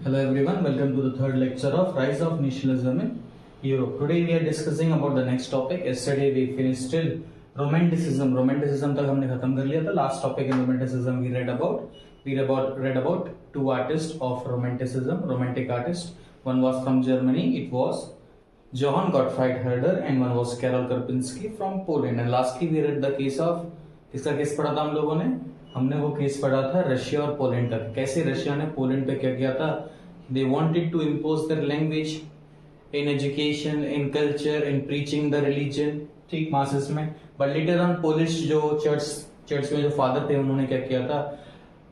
Hello everyone, welcome to the third lecture of Rise of Nationalism in Europe. Today we are discussing about the next topic. Yesterday we finished till Romanticism. Romanticism तक हमने खत्म कर लिया था. Last topic in Romanticism we read about two artists of Romanticism, romantic artists. One was from Germany, it was Johann Gottfried Herder, and one was Karol Karpinski from Poland. And lastly we read the case of, किसका case पढ़ा था हम लोगों ने? हमने वो case पढ़ा था रशिया और पोलैंड का. कैसे रशिया ने पोलैंड पे क्या किया था? They wanted to impose their language in education, in culture, in preaching the religion, ठीक, मासेस में. बट लेटर ऑन पोलिश जो चर्च में जो फादर थे उन्होंने क्या किया था?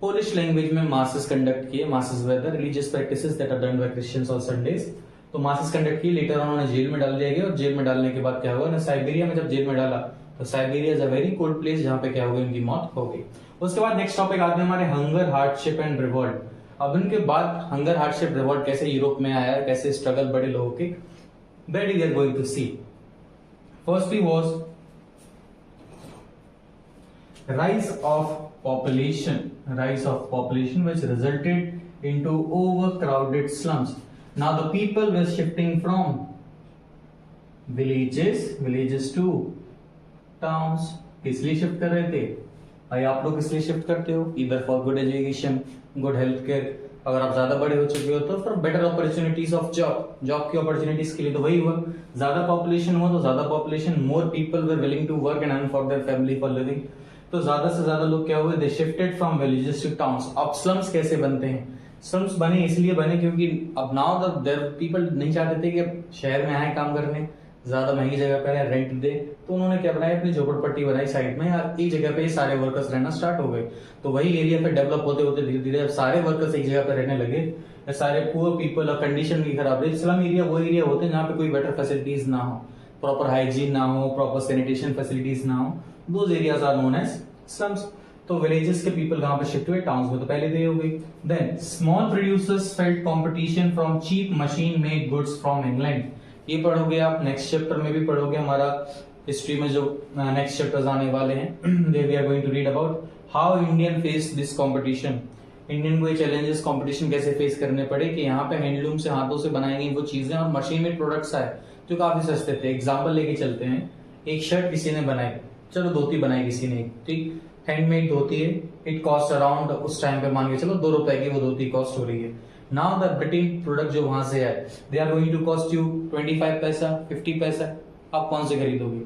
पोलिश लैंग्वेज में मासेस कंडक्ट किए. Masses were the religious practices that are done by Christians on Sundays. तो मासेस कंडक्ट किए. लेटर ऑन उन्होंने जेल में डाल दिया गया और जेल में डालने के बाद क्या हुआ ना, साइबेरिया में जब जेल में डाला तो Siberia is a very cold place जहां पे क्या हो गई, उनकी मौत हो गई. उसके बाद नेक्स्ट टॉपिक आते हैं हमारे हंगर, हार्डशिप एंड रिवॉल्ट. अब इनके बाद हंगर, हार्डशिप, रिवॉल्ट कैसे यूरोप में आया, कैसे स्ट्रगल बड़े लोगों के, that we are going to see. Firstly was rise of population which resulted into overcrowded slums. Now the people were shifting from villages to towns. किसलिए शिफ्ट कर रहे थे भाई? आप लोग किसलिए शिफ्ट करते हो? इधर for good education, good health care. अगर आप ज्यादा बड़े हो चुके हो तो फिर बेटर अपॉर्चुनिटीज ऑफ जॉब की अपॉर्चुनिटीज के लिए. तो वही हुआ, ज्यादा पॉपुलेशन हुआ तो ज्यादा population, more people were willing to work and earn for their family for living. तो ज्यादा से ज्यादा लोग क्या हुए? They shifted from villages to towns. अब स्लम्स कैसे बनते हैं? स्लम्स बने इसलिए बने क्योंकि अब नाउ द पीपल नहीं चाहते थे कि शहर में आए काम करने, ज्यादा महंगी जगह पे रेंट दे. तो उन्होंने क्या बनाया, अपनी झोपड़पट्टी बनाई साइड में, एक जगह पे सारे वर्कर्स रहना स्टार्ट हो गए. तो वही एरिया पे डेवलप होते होते धीरे धीरे सारे वर्कर्स एक जगह पे रहने लगे. सारे पुअर पीपल और कंडीशन भी खराब रही. स्लम एरिया वो एरिया होते हैं जहाँ पे कोई बेटर फैसिलिटीज ना हो, प्रॉपर हाइजीन ना हो, प्रॉपर सैनिटेशन फैसिलिटीज ना हो. Those areas are known as slums. तो विलेजेस के पीपल कहां पे शिफ्ट हुए? टाउन्स में. तो पहले तो ये हो गई. Then small producers felt competition from cheap machine made goods from England. ये पढ़ोगे आप, नेक्स्ट चैप्टर में भी पढ़ोगे. हमारा हिस्ट्री में जो नेक्स्ट चैप्टर्स आने वाले हैं, they we are going to read about how Indian face this competition. Indian को ये चैलेंजेस, कंपटीशन कैसे फेस करने पड़े कि यहाँ पे हैंडलूम से, हाथों से बनाई गई वो चीजें और मशीन मेड प्रोडक्ट्स आए जो काफी सस्ते थे. एग्जाम्पल लेके चलते हैं. एक शर्ट किसी ने बनाई, चलो धोती बनाई किसी ने, ठीक, हैंडमेड धोती है. इट कॉस्ट अराउंड, उस टाइम पे मान के चलो 2 रुपए की वो धोती कॉस्ट हो रही है. नाउ द ब्रिटेन प्रोडक्ट जो वहां से है, they are going to cost you 25 पैसा, 50 पैसा. आप कौन से खरीदोगे?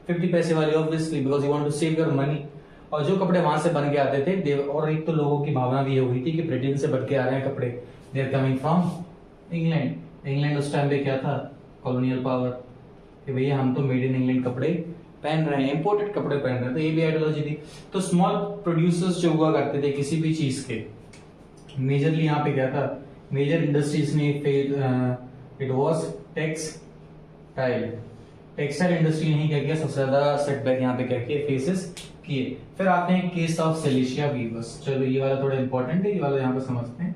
50 पैसे वाली, obviously, because you want to save your money. और जो कपड़े वहां से बन के आते थे, और एक तो लोगों की भावना भी हो गई थी कि ब्रिटेन से बन के आ रहे हैं कपड़े, they are coming from England. England उस टाइम पे क्या था? कॉलोनियल पावर, कि भैया हम तो मेड इन इंग्लैंड कपड़े पहन रहे हैं, इंपोर्टेड कपड़े पहन रहे हैं. तो ये भी आइडियोलॉजी थी. तो स्मॉल प्रोड्यूसर्स जो हुआ करते थे किसी भी चीज के, मेजरली यहाँ पे क्या था, मेजर इंडस्ट्रीज ने इट वाज टेक्सटाइल इंडस्ट्री ने क्या किया, सबसे ज्यादा सेटबैक यहाँ पे क्या किए, फेसेस किए. फिर आते हैं केस ऑफ सिलेशिया वीवर्स. चलो ये वाला थोड़ा इंपॉर्टेंट है, ये वाला यहाँ पे समझते हैं.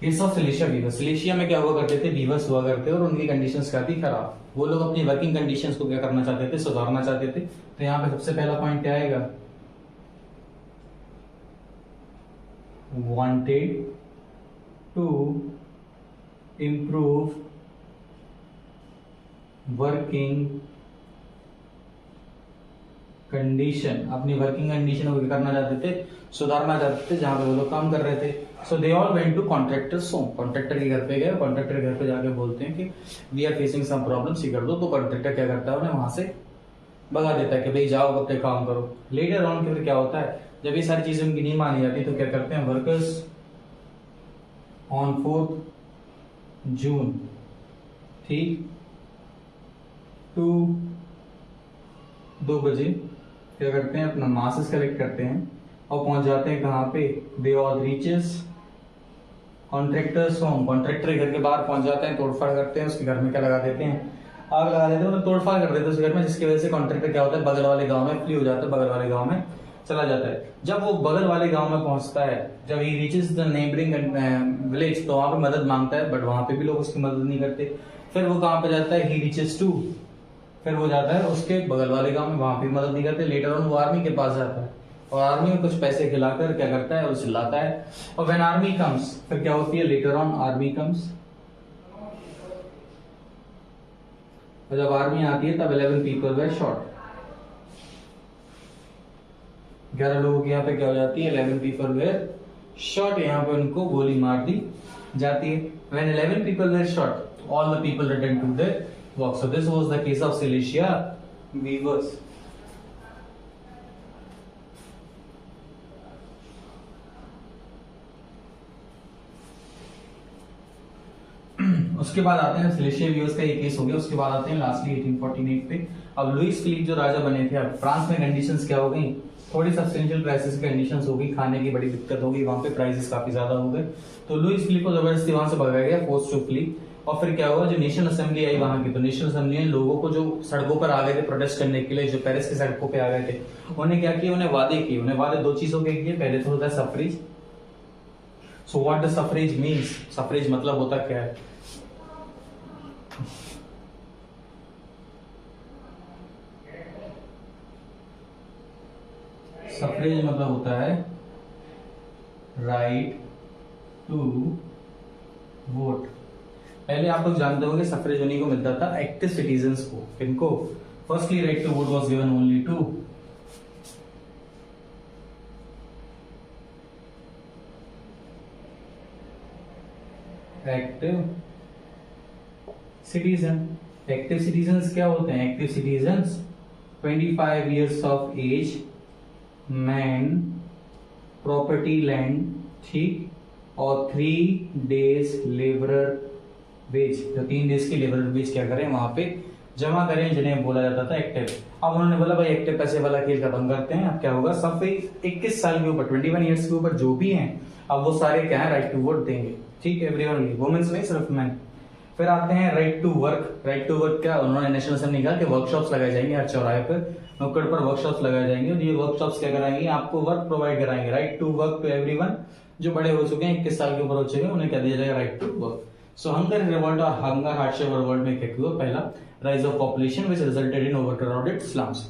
Case of Silesia weavers. Silesia में क्या हुआ करते थे? वीवर्स हुआ करते और उनकी कंडीशंस काफी खराब. वो लोग अपनी वर्किंग कंडीशंस को क्या करना चाहते थे? सुधारना चाहते थे. तो यहाँ पे सबसे पहला पॉइंट क्या आएगा? wanted to improve working condition. अपनी वर्किंग कंडीशन को करना चाहते थे, सुधारना चाहते थे जहां पे वो लोग काम कर रहे थे. So they all went to contractors home. Contractor के घर पे गए. कॉन्ट्रैक्टर के घर पे जाके बोलते हैं कि we are facing some problems, ये कर दो. तो कॉन्ट्रैक्टर क्या करता है? उन्हें वहां से भगा देता है कि भाई जाओ अपने काम करो. लेटर ऑन फिर क्या होता है, जब ये सारी चीजें उनकी नहीं मानी जाती तो क्या करते हैं वर्कर्स ऑन 4 जून, ठीक, 2 बजे क्या करते हैं, अपना मासेस कलेक्ट करते हैं और पहुंच जाते हैं कहाँ पे? They all reaches contractors home. Contractor घर के बाहर पहुंच जाते हैं, तोड़फाड़ करते हैं. उसके घर में क्या लगा देते हैं? आग लगा देते हैं, तोड़फाड़ कर देते हैं उस घर में, जिसकी वजह से कॉन्ट्रैक्टर क्या होता है? बगल वाले गांव में फ्ली हो जाता है, बगल वाले गांव में चला जाता है. जब वो बगल वाले गांव में पहुंचता है, जब he reaches the neighbouring village, तो वहां पे मदद मांगता है, बट वहां पे भी लोग उसकी मदद नहीं करते. फिर वो कहां पे जाता है? ही रीचेस टू, फिर वो जाता है उसके बगल वाले गांव में, वहां पे मदद नहीं करते. लेटर ऑन वो आर्मी के पास जाता है. और आर्मी में कुछ पैसे खिलाकर क्या करता है, वो चिल्लाता है। और व्हेन आर्मी कम्स, फिर क्या होती है, लेटर ऑन आर्मी कम्स, तो जब आर्मी आती है तब 11 पीपल वर शॉट, 11 लोगों की यहाँ पे क्या हो जाती है, 11 पीपल वेर शॉट, यहाँ पे उनको गोली मार दी जाती है। When 11 people were shot, all the people returned to their work. So this was the case of Cilicia weavers. उसके बाद आते हैं सिलेशिया वीवर्स का ये केस हो गया। उसके बाद आते हैं लास्टली 1848 पे। अब लुइस फिलिप जो राजा बने थे, अब फ्रांस में कंडीशंस क्या हो गई, थोड़ी सब्सटेंशियल क्राइसिस कंडीशंस हो गई, खाने की बड़ी दिक्कत हो गई, वहां पे प्राइसेस काफी ज्यादा हो गए। तो लुइस फिलिप को जबरदस्ती वहां से भगाया गया, फोर्स टू फ्ली। और फिर क्या हुआ, जो नेशनल असेंबली आई वहां की, तो नेशनल असेंबली ने लोगों को जो सड़कों पर आ गए थे प्रोटेस्ट करने के लिए, जो पेरिस की सड़कों पे आ गए थे, उन्हें क्या किया, उन्हें वादे किए। उन्हें वादे दो चीजों के किए, पहले तो होता है suffrage. So what does suffrage means, suffrage मतलब होता क्या है, सफरेज मतलब होता है राइट टू वोट। पहले आप लोग जानते होंगे सफरेज उन्हीं को मिलता था, एक्टिव सिटीजन्स को। किनको, firstly right to vote was given only to active citizen. Active citizens क्या होते हैं, active citizens 25 years of age, man, property land, ठीक, और 3 days लेबरर वेज, जो 3 days की लेबरर वेज क्या करें वहां पे जमा करें, जिन्हें बोला जाता था एक्टिव। अब उन्होंने बोला भाई एक्टिव पैसे वाला खेल खत्म करते हैं। अब क्या होगा, सब 21 साल के ऊपर 21 ईयर्स के ऊपर जो भी हैं, अब वो सारे क्या है, राइट टू वोट देंगे, ठीक है, एवरीवन, वुमेन्स नहीं सिर्फ मैन। फिर आते हैं right to work. Right to work क्या, उन्होंने नेशनल असेंबली कहा कि वर्कशॉप्स लगाए जाएंगे हर चौराहे पर, नुक्कड़ पर वर्कशॉप्स लगाए जाएंगे, और ये वर्कशॉप्स क्या कराएंगे, आपको वर्क प्रोवाइड कराएंगे। Right to work to everyone, जो बड़े हो चुके हैं 21 साल के ऊपर हो चुके हैं, उन्हें क्या दिया जाएगा, right to work. So hunger revolt और हंगर हार्डशिप वर्ल्ड में क्या हुआ, पहला rise of population which resulted in overcrowded slums.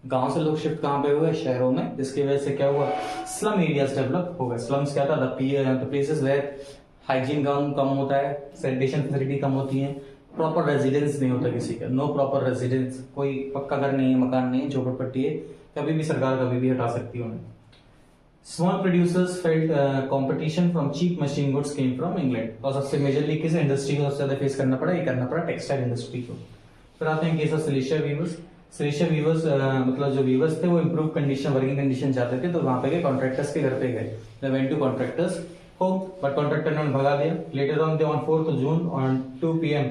गांव से लोग शिफ्ट कहां पे हुए, शहरों में, जिसकी वजह से क्या हुआ, स्लम एरियाज डेवलप हो गए। स्लम्स क्या था, द प्लेसेस वेयर हाइजीन कम होता है, सैनिटेशन फैसिलिटी कम होती है, प्रॉपर रेजिडेंस नहीं होता किसी का, नो प्रॉपर रेजिडेंस, कोई पक्का घर नहीं है, मकान नहीं है, झोपड़पट्टी है, कभी भी सरकार कभी भी हटा सकती है उन्हें। Small producers felt competition from cheap machine goods came from England. और सबसे मेजरली किस इंडस्ट्री को सबसे ज्यादा फेस करना पड़ा, ये करना पड़ा टेक्सटाइल इंडस्ट्री को। फिर आते हैं केस ऑफ सिलिशिया वीवर्स। सिलिशिया वीवर्स मतलब जो वीवर्स थे वो इम्प्रूव कंडीशन, वर्किंग कंडीशन चाहते थे, तो वहां पे गए, कॉन्ट्रैक्टर्स के घर पे गए, they went to contractors home, but contractor ने भगा दिया। Later on they on 4 June on 2 PM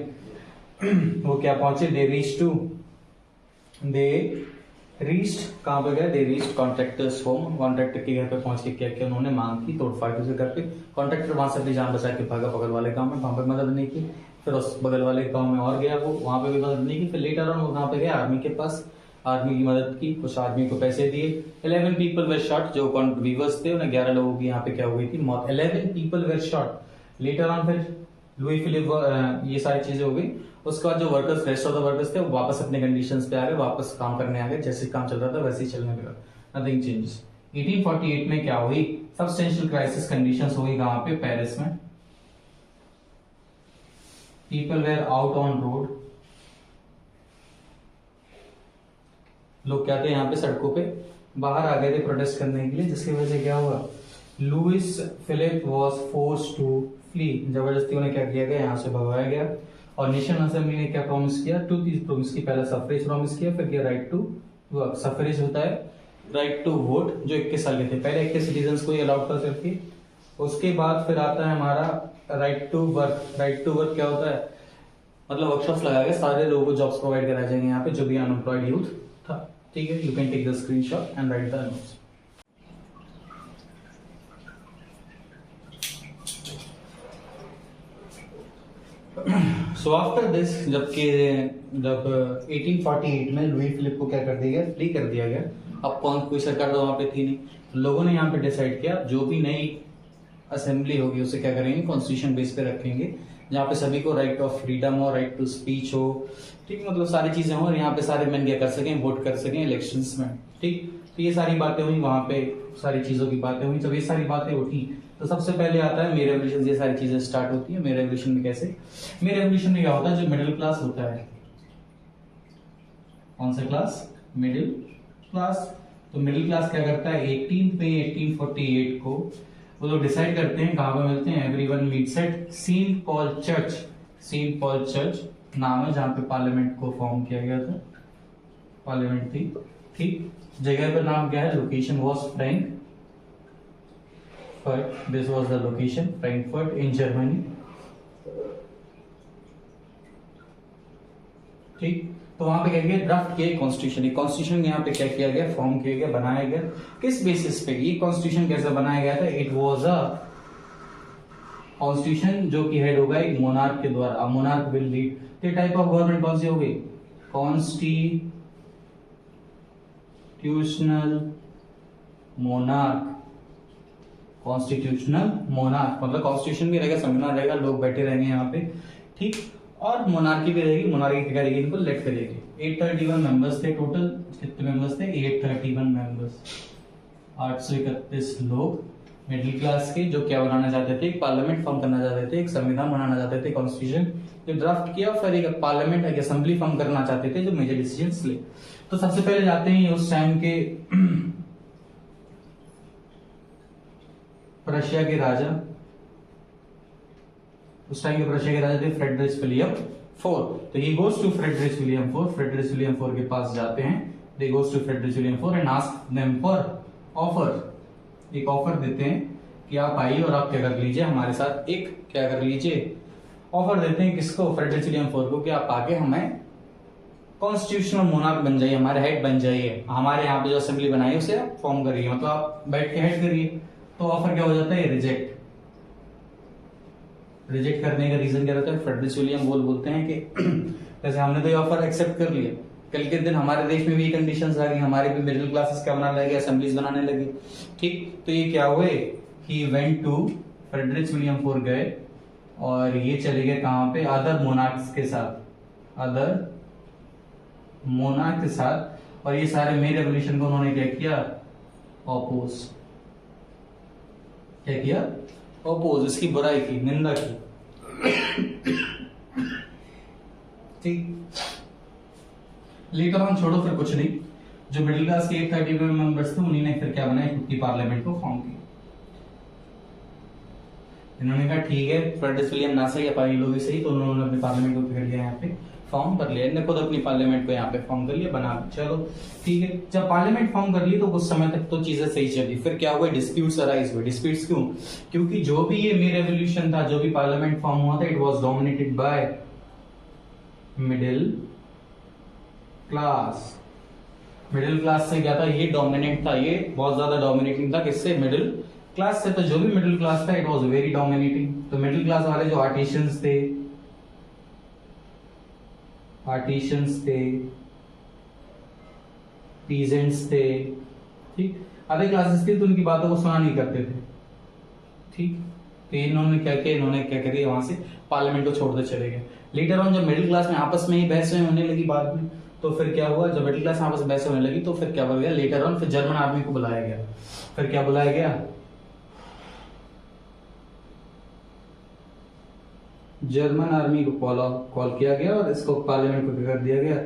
वो क्या पहुंचे, दे रीच्ड कहां पे गए, they reached contractors home. Contractor के घर पे पहुंच के क्या किया उन्होंने, मांग की, तोड़फाड़ की घर पे। कॉन्ट्रैक्टर वहां से अपनी जान बचा के भागा बगल वाले गांव में, वहां पे मदद नहीं की। फिर उस बगल वाले गांव में और गया वो, वहां पे भी मदद नहीं की। फिर लेटर ऑन वो कहां पे गया, आर्मी के पास, आर्मी की मदद की, कुछ आर्मी को पैसे दिए। 11 पीपल वर शॉट, जो वीवर्स थे उन्हें 11 लोगों की यहाँ पे क्या हो गई थी, मौत। 11 people were shot. Later on फिर लुई फिलिप, ये सारी चीजें हो गई। उसके बाद जो workers, rest of the workers थे, वो वापस अपने कंडीशंस पे आ गए, वापस काम करने आ गए, जैसे काम चल रहा था वैसे ही चलने लगा, नथिंग चेंजेस। 1848 में क्या हुई, सब्सटेंशियल क्राइसिस कंडीशंस हो गई कहां पे, पेरिस में। People were out on road, लोग क्या थे यहाँ पे सड़कों पे बाहर आ गए थे प्रोटेस्ट करने के लिए, जिसकी वजह से क्या हुआ, Louis Philippe was force to flee, जबरदस्ती उन्हें क्या किया गया, यहाँ से भगवाया गया। और नेशनल असेंबली ने क्या प्रॉमिस किया, 2 चीज प्रॉमिस की, पहला सफरेज प्रॉमिस किया, फिर किया राइट टू वर्क। सफरेज होता है राइट टू वोट, जो 21 साल के थे, पहले 21 सिटीजन को ही अलाउड कर सकती है। उसके बाद फिर आता है हमारा right to work. Right to work क्या होता है, मतलब वर्कशॉप्स लगाए गए, सारे लोगों को जॉब्स प्रोवाइड कराए जाएंगे यहाँ पे, जो भी अनएम्प्लॉयड यूथ था, ठीक है। You can take the screenshot and write the notes. So after this, जब 1848 में लुई फिलिप को क्या कर दिया गया, फ्री कर दिया गया। अब कोई सरकार तो वहां पे थी नहीं, लोगों ने यहाँ पे डिसाइड किया जो भी नई असेंबली होगी उसे क्या करेंगे, कॉन्स्टिट्यूशन बेस पे रखेंगे, जहाँ पे सभी को राइट ऑफ फ्रीडम हो, राइट टू स्पीच हो, ठीक, मतलब सारी चीजें हो, और यहाँ पे सारे मैन क्या कर सकें, वोट कर सकें इलेक्शंस में, ठीक। तो ये सारी बातें हुई, वहां पे सारी चीजों की बातें हुई। जब ये सारी बातें उठी तो सबसे पहले आता है मे रेवोल्यूशन। ये सारी चीजें स्टार्ट होती है मे रेवोल्यूशन में। कैसे? मे रेवोल्यूशन में क्या होता है, जो मिडिल क्लास होता है, कौन सा क्लास? Middle class. तो मिडिल क्लास क्या करता है, 18 में 1848 को वो लोग डिसाइड करते हैं कहां पे मिलते हैं, everyone meets at Saint Paul Church. Saint Paul Church नाम है जहां पे पार्लियामेंट को फॉर्म किया गया था, पार्लियामेंट थी। ठीक, जगह का नाम क्या है, location was Frankfurt. This was the location, Frankfurt in Germany. ठीक, तो वहां पे क्या किया, ड्राफ्ट किया कॉन्स्टिट्यूशन। कॉन्स्टिट्यूशन यहाँ पे क्या किया गया, फॉर्म किया गया, बनाया गया। किस बेसिस पे ये कॉन्स्टिट्यूशन कैसे बनाया गया था? इट वाज अ कॉन्स्टिट्यूशन जो कि हेड होगा एक मोनार्क के द्वारा। अब मोनार्क विल लीड। तो टाइप ऑफ गवर्नमेंट कौन सी होगी, कॉन्स्टिट्यूशनल मोनार्क। कॉन्स्टिट्यूशनल मोनार्क मतलब कॉन्स्टिट्यूशन भी रहेगा, संविधान रहेगा, लोग बैठे रहेंगे यहाँ पे। ठीक, और मोनार्की भी रहेगी। मोनार्की क्या करेगी, इनको लेट करेगी। 831 मेंबर्स थे टोटल। कितने मेंबर्स थे? 831 मेंबर्स, 831 लोग मिडिल क्लास के, जो क्या बनाना चाहते थे, एक पार्लियामेंट फॉर्म करना चाहते थे, एक संविधान बनाना चाहते थे, कॉन्स्टिट्यूशन जो ड्राफ्ट किया, फिर एक पार्लियामेंट एक असेंबली फॉर्म करना चाहते थे जो मेजर डिसीजंस ले। तो सबसे पहले जाते हैं उस टाइम के रशिया के राजा, उस टाइम के रशिया के राजा थे फ्रेडरिक विलियम फोर्थ। तो he goes to Frederick William fourth. Frederick William fourth के पास जाते हैं, they goes to Frederick William fourth and ask them for offer. एक ऑफर देते हैं कि आप आइए और आप क्या कर लीजिए हमारे साथ, एक क्या कर लीजिए, ऑफर देते हैं किसको, फ्रेडरिक विलियम फोर्थ को, कि आप आके हमें कॉन्स्टिट्यूशनल मोनार्क बन जाइए, हमारे हेड बन जाइए, हमारे यहाँ पे जो असेंबली बनाई है उसे आप फॉर्म करिए, मतलब आप बैठ के हेड करिए। तो ऑफर क्या हो जाता है, रिजेक्ट। रिजेक्ट करने का रीजन क्या रहता है, फ्रेडरिक विलियम बोलते हैं कि जैसे हमने तो ये ऑफर एक्सेप्ट कर लिया, कल के दिन हमारे देश में भी कंडीशंस आ गई, हमारे भी मिडिल क्लासेस क्या बनाने लगे, असेंबलीज बनाने लगे। ठीक, तो ये क्या हुए, he went to, Frederick William Fourth गए और ये चले गए कहां पे, अदर मोनार्क्स के साथ, अदर मोनार्क के साथ। और ये सारे मे रेवोल्यूशन को उन्होंने क्या किया, ऑपोज। क्या किया, ऑपोज, इसकी बुराई की, निंदा की। ठीक, लेटर ऑन छोड़ो, फिर कुछ नहीं, जो मिडिल क्लास के 831 मेंबर्स थे उन्हीं ने फिर क्या बनाया, खुद की पार्लियामेंट को फॉर्म किया। इन्होंने कहा ठीक है, फ्रेडरिक विलियम ना सही, अपाही लोग सही, तो उन्होंने अपनी पार्लियामेंट को कर लिया, यहाँ पे फॉर्म कर लिया, इन्होंने खुद अपनी पार्लियामेंट को यहाँ पे फॉर्म कर लिया, बना, चलो ठीक है। जब पार्लियामेंट फॉर्म कर ली तो कुछ समय तक तो चीजें सही चली, फिर क्या हुआ, डिस्प्यूट्स अराइज हुए। डिस्प्यूट्स क्यों, क्योंकि जो भी ये मे रेवोल्यूशन था, जो भी पार्लियामेंट फॉर्म हुआ था, it was dominated by middle class. Middle class से क्या था, ये डोमिनेट था, ये बहुत ज्यादा डोमिनेटिंग था, किससे, मिडिल क्लास से। तो जो भी मिडिल क्लास था, इट वाज वेरी डोमिनेटिंग। तो मिडिल क्लास वाले जो आर्टिशियंस थे, पीजेंट्स थे, ठीक, अदर क्लासेस थे, तो उनकी बातों को सुना नहीं करते थे। ठीक, तो इन्होंने क्या किया, इन्होंने क्या करी, वहां से पार्लियामेंट को छोड़ते चले गए। लेटर ऑन जब मिडिल क्लास में आपस में ही बहसें होने लगी बाद में, तो फिर क्या हुआ, जब मिडिल क्लास में आपस में बहसें होने लगी तो फिर क्या हो गया, लेटर ऑन फिर जर्मन आर्मी को बुलाया गया। फिर क्या बुलाया गया, जर्मन आर्मी को कॉल किया गया और इसको पार्लियामेंट को कर दिया गया,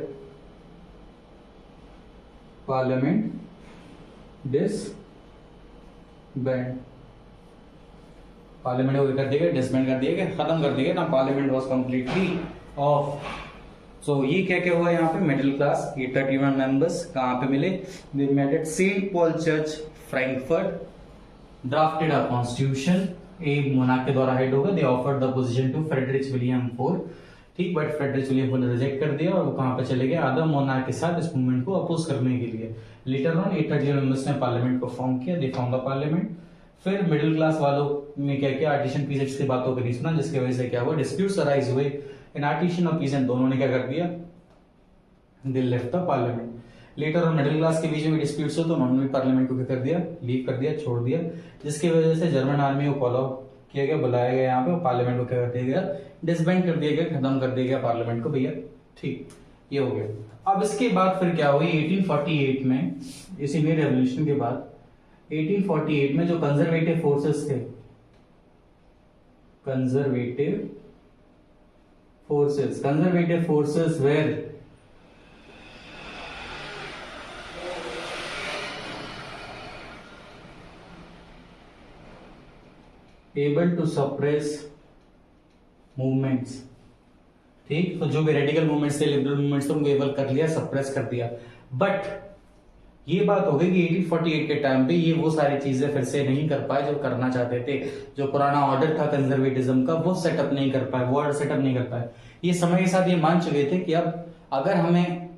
पार्लियामेंट डिसबैंड। पार्लियामेंट को कर दिया गया, डिसबैंड कर दिया गया, खत्म कर दिया गया ना, पार्लियामेंट वाज कंप्लीटली ऑफ। सो ये क्या क्या हुआ यहाँ पे, मिडिल क्लास 831 मेंबर्स कहाँ पे मिले, they met at Saint Paul Church Frankfurt, drafted a constitution, एक मोनार्क के द्वारा हेड होगा, they offered the position to Frederick William Fourth. ठीक, बट फ्रेडरिक विलियम फोर्थ ने रिजेक्ट कर दिया और वो कहां पे चले गए, अदर मोनार्क के साथ इस मूवमेंट को अपोज करने के लिए। लेटर ऑन 831 मेंबर्स ने पार्लियामेंट को फॉर्म किया, दे फॉर्म द पार्लियामेंट। फिर मिडिल क्लास वालों में क्या किया, आर्टिशियन पीजेंट्स की बातों को नहीं सुना, जिसकी वजह से क्या हुआ, डिस्प्यूट्स अराइज हुए। इन आर्टिशियन और पीजेंट दोनों ने क्या कर दिया, they left the parliament. Later on middle class के बीच में डिस्प्यूट्स हो तो उन्होंने भी पार्लियामेंट को क्या कर दिया, लीव कर दिया, छोड़ दिया, जिसकी वजह से जर्मन आर्मी को कॉल आउट किया गया, बुलाया गया यहाँ पे, पार्लियामेंट को क्या कर दिया गया, डिसबैंड कर दिया गया, खत्म कर दिया गया पार्लियामेंट को भैया। ठीक, ये हो गया। अब इसके बाद फिर क्या हुई 1848 में, इसी में रेवोल्यूशन के बाद 1848 में जो कंजर्वेटिव फोर्सेस थे, conservative forces were able to suppress movements. ठीक, तो जो भी रेडिकल मूवमेंट्स थे, लिबरल मूवमेंट्स थे, उनको एबल कर लिया, सप्रेस कर दिया। बट ये बात हो गई कि 1848 के टाइम पे ये वो सारी चीजें फिर से नहीं कर पाए जो करना चाहते थे। जो पुराना ऑर्डर था कंजर्वेटिज्म का, वो सेटअप नहीं कर पाए, वो ऑर्डर सेटअप नहीं कर पाए। ये समय के साथ ये मान चुके थे कि अब अगर हमें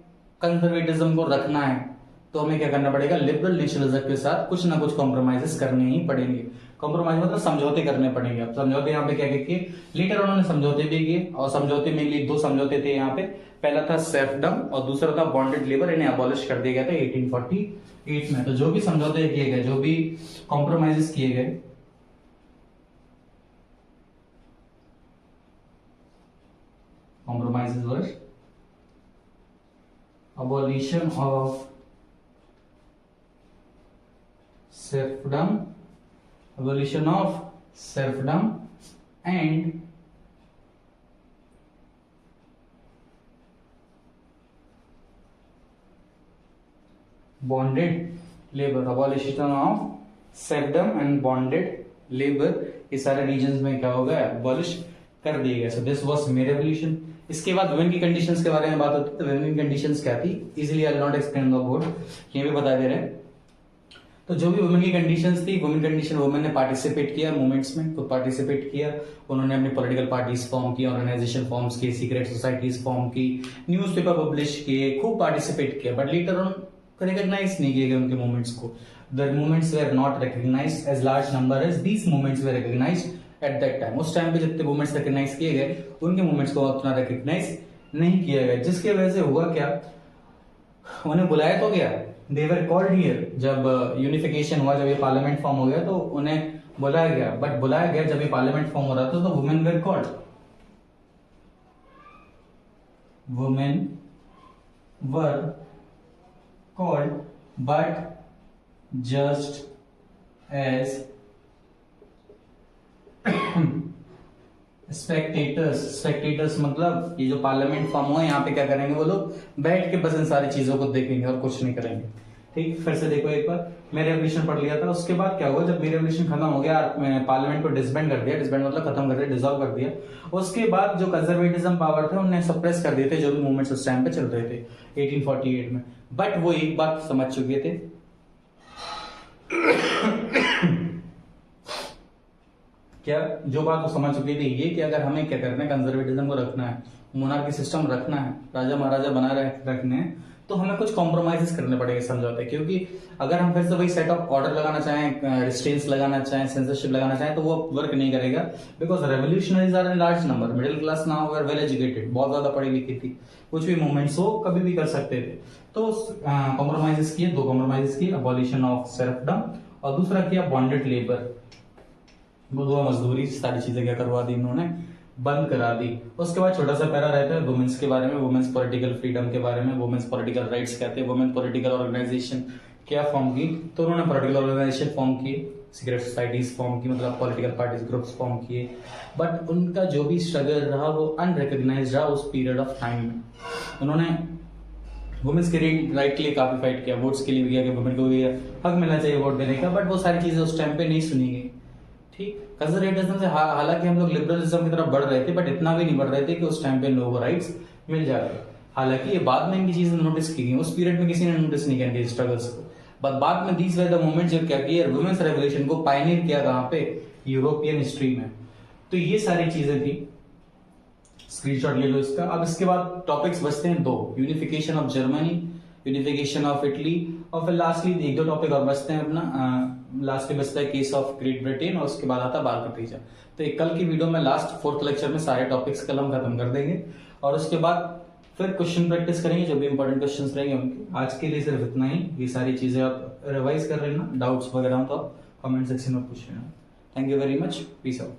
कंजर्वेटिज्म को रखना है तो हमें क्या करना पड़ेगा, लिबरल नेशनलिज्म के साथ कुछ ना कुछ कॉम्प्रोमाइजेस करने ही पड़ेंगे। कॉम्प्रोमाइज मतलब समझौते करने पड़ेंगे। अब समझौते यहाँ पे क्या किए, लेटर उन्होंने समझौते भी किए, और समझौते में दो समझौते थे यहाँ पे। पहला था सेल्फडम और दूसरा था बॉन्डेड लेबर, इन्हें अबॉलिश कर दिया गया था 1848 में। तो जो भी समझौते किए गए, जो भी कॉम्प्रोमाइजेस किए गए, compromises were abolition of serfdom, and bonded labor, abolition of serfdom and bonded labor, ये सारे रीजन्स में क्या हो गया, अबॉलिश कर दिए गए। So this was may revolution. इसके बाद वुमेन की कंडीशंस के बारे में बात होती है। तो वुमेन की कंडीशंस क्या थी, easily I will not explain the board, ये भी बता दे रहे हैं। तो जो भी वुमेन की कंडीशंस थी, वुमेन ने पार्टिसिपेट किया मूवमेंट्स में, तो पार्टिसिपेट किया, उन्होंने अपनी पॉलिटिकल पार्टीज फॉर्म की, ऑर्गेनाइजेशन फॉर्म्स की, सीक्रेट सोसाइटीज फॉर्म की, न्यूज़पेपर पब्लिश किए, खूब पार्टिसिपेट किया। बट लेटर ऑन रिकॉग्नाइज नहीं किए गए उनके मूवमेंट्स को। The movements were not recognised as large number as these movements were recognised at that time. उस टाइम पे जितने मूवमेंट्स रिकॉग्नाइज किए गए, उनके मूवमेंट्स को उतना रिकॉग्नाइज नहीं किया गया, जिसकी वजह से हुआ क्या, उन्हें बुलाया तो गया, दे वर कॉल्ड हियर। जब यूनिफिकेशन हुआ, जब ये पार्लियामेंट फॉर्म हो गया, तो उन्हें बुलाया गया। बट बुलाया गया जब ये पार्लियामेंट फॉर्म हो रहा था, तो women were called, women were called, but just as spectators मतलब ये जो पार्लियामेंट फॉर्म हुआ, यहाँ पे क्या करेंगे वो लोग, बैठ के बस इन सारी चीजों को देखेंगे और कुछ नहीं करेंगे। ठीक, फिर से देखो एक बार, मैं रेवोल्यूशन पढ़ लिया था। उसके बाद क्या हुआ, जब मेरी रेवोल्यूशन खत्म हो गया, पार्लियामेंट को डिसबैंड कर दिया, डिसबैंड मतलब खत्म कर दिया, डिसॉल्व कर दिया। उसके बाद जो कंजर्वेटिज्म पावर थे, उन्हें सप्रेस कर दिए थे जो भी मूवमेंट्स उस टाइम पे चल रहे थे 1848 में। बट वो एक बात समझ चुके थे क्या, जो बात वो समझ चुके थे ये कि अगर हमें क्या करना है, कंजर्वेटिज्म को रखना है, मोनार्की सिस्टम रखना है, राजा महाराजा बना रखने हैं, तो हमें कुछ कॉम्प्रोमाइजेस करने पड़ेंगे समझौते। क्योंकि अगर हम फिर से वही सेट ऑफ ऑर्डर लगाना चाहें, रिस्ट्रेंट्स लगाना चाहें, सेंसरशिप लगाना चाहें, तो वो वर्क नहीं करेगा। Because revolutionaries are in large number, middle class ना हो, वेल एजुकेटेड, बहुत ज्यादा पढ़ी लिखी थी, कुछ भी मूवमेंट्स हो कभी भी कर सकते थे। तो कॉम्प्रोमाइजेस किए, दो कॉम्प्रोमाइजेस किए, अबॉलिशन ऑफ सर्फडम और दूसरा किया बॉन्डेड लेबर, बुधवा मजदूरी, सारी चीजें क्या करवा दी इन्होंने, बंद करा दी। उसके बाद छोटा सा पैरा रहता है वुमेन्स के बारे में, वुमेन्स पॉलिटिकल फ्रीडम के बारे में, वुमेन्स पॉलिटिकल राइट्स कहते हैं, वुमेन पॉलिटिकल ऑर्गेनाइजेशन क्या फॉर्म की, तो उन्होंने पॉलिटिकल ऑर्गेनाइजेशन फॉर्म की, सीक्रेट सोसाइटीज फॉर्म की, मतलब पॉलिटिकल पार्टीज ग्रुप्स फॉर्म किए। बट उनका जो भी स्ट्रगल रहा वो अनरिकॉग्नाइज्ड रहा उस पीरियड ऑफ टाइम में। उन्होंने वुमेन्स के राइट के लिए काफी फाइट किया, वोट्स के लिए भी किया कि वुमेन को भी हक मिलना चाहिए वोट देने का, बट वो सारी चीजें उस टाइम पे नहीं सुनी गई। ठीक, कंजर्वेटिज्म से हालांकि हम लोग लिबरलिज्म की तरफ बढ़ रहे थे, बट इतना भी नहीं बढ़ रहे थे कि उस टाइम पे लोगों को राइट्स मिल जाते। हालांकि ये बाद में इनकी चीजें नोटिस की गई, उस पीरियड में किसी ने नोटिस नहीं किया इनके स्ट्रगल्स को। बट बाद में दीज वर द मोमेंट जो क्या किया, वुमेन्स रेवोल्यूशन को पायनियर किया कहां पे, यूरोपियन हिस्ट्री में। तो ये सारी चीजें थी, स्क्रीनशॉट ले लो इसका। अब इसके बाद टॉपिक्स बचते हैं दो, unification of Germany, unification of Italy, और फिर लास्टली एक दो टॉपिक और बचते हैं अपना। लास्ट में बचता है केस ऑफ ग्रेट ब्रिटेन, और उसके बाद आता है बाल का तीजा। तो एक कल की वीडियो में लास्ट 4th लेक्चर में सारे टॉपिक्स कल हम खत्म कर देंगे, और उसके बाद फिर क्वेश्चन प्रैक्टिस करेंगे, जो भी इंपॉर्टेंट क्वेश्चंस रहेंगे उनके। आज के लिए सिर्फ इतना ही, ये सारी चीजें आप रिवाइज कर लेना, डाउट्स वगैरह हो तो आप कमेंट सेक्शन में पूछ लेना। Thank you very much, peace out.